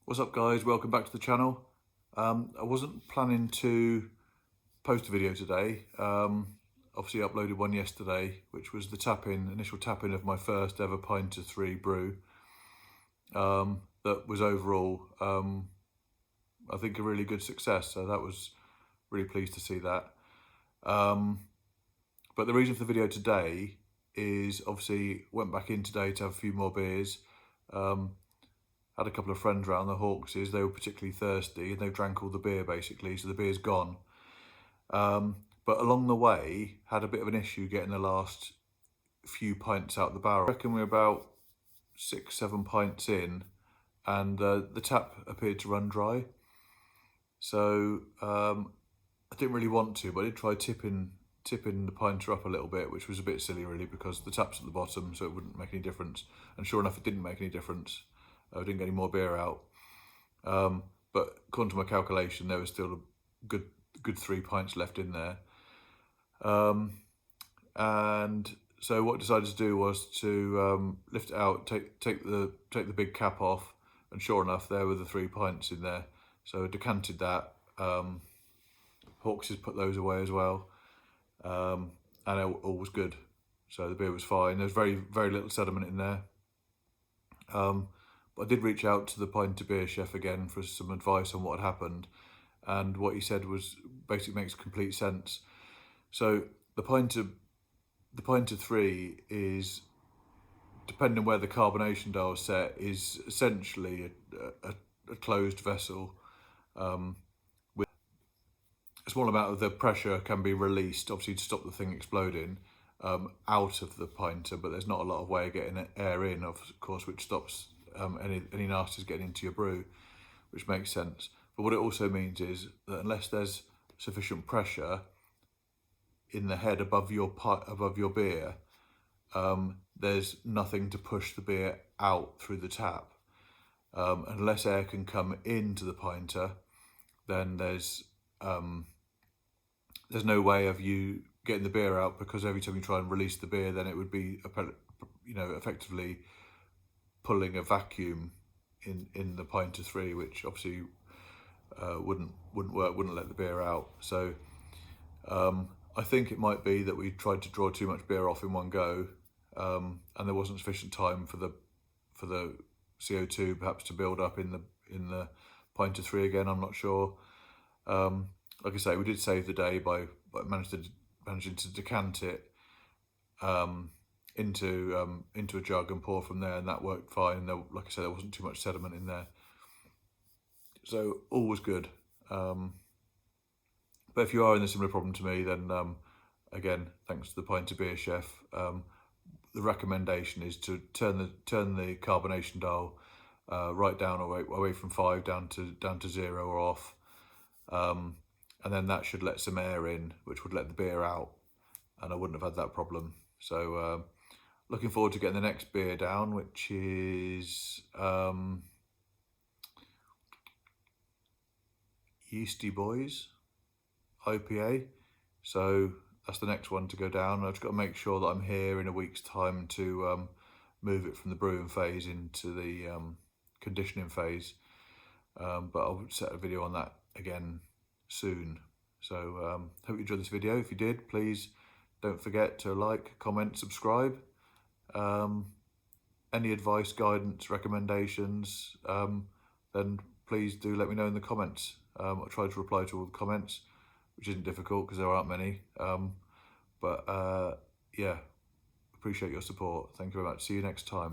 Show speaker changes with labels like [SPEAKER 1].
[SPEAKER 1] What's up guys, welcome back to the channel. I wasn't planning to post a video today. Obviously uploaded one yesterday, which was the initial tap-in of my first ever Pinter 3 brew. That was overall, I think, a really good success, so that was really pleased to see that. But the reason for the video today is obviously went back in today to have a few more beers. Had a couple of friends around the Hawkses. They were particularly thirsty and they drank all the beer basically, so the beer's gone. But along the way, had a bit of an issue getting the last few pints out the barrel. I reckon we're about 6-7 pints in and the tap appeared to run dry. So I didn't really want to, but I did try tipping the Pinter up a little bit, which was a bit silly really because the tap's at the bottom, so it wouldn't make any difference. And sure enough, it didn't make any difference. I didn't get any more beer out, but according to my calculation, there was still a good 3 pints left in there. And so what I decided to do was to lift it out, take the big cap off, and sure enough, there were the 3 pints in there. So I decanted that. Hawks has put those away as well, and all was good. So the beer was fine. There was very little sediment in there. But I did reach out to the Pinter beer chef again for some advice on what had happened, and what he said was basically makes complete sense. So the Pinter 3 is, depending on where the carbonation dial is set, is essentially a closed vessel. With a small amount of the pressure can be released, obviously to stop the thing exploding, out of the Pinter, but there's not a lot of way of getting air in, of course, which stops any nasties getting into your brew, which makes sense. But what it also means is that unless there's sufficient pressure in the head above your beer, there's nothing to push the beer out through the tap. Unless air can come into the Pinter, then there's no way of you getting the beer out, because every time you try and release the beer, then it would be, effectively pulling a vacuum in the Pinter 3, which obviously wouldn't work, wouldn't let the beer out. So I think it might be that we tried to draw too much beer off in one go, and there wasn't sufficient time for the CO2 perhaps to build up in the Pinter 3 again. I'm not sure. Like I say, we did save the day by managing to decant it into a jug and pour from there, and that worked fine. Like I said, there wasn't too much sediment in there, so all was good. But if you are in a similar problem to me, then again, thanks to the Pinter beer chef, the recommendation is to turn the carbonation dial right down, away from 5 down to 0 or off, and then that should let some air in, which would let the beer out, and I wouldn't have had that problem. So looking forward to getting the next beer down, which is Yeasty Boys IPA. So that's the next one to go down. I've just got to make sure that I'm here in a week's time to move it from the brewing phase into the conditioning phase. But I'll set a video on that again soon. So hope you enjoyed this video. If you did, please don't forget to like, comment, subscribe. Any advice, guidance, recommendations, then please do let me know in the comments. I'll try to reply to all the comments, which isn't difficult because there aren't many. But yeah, appreciate your support. Thank you very much. See you next time.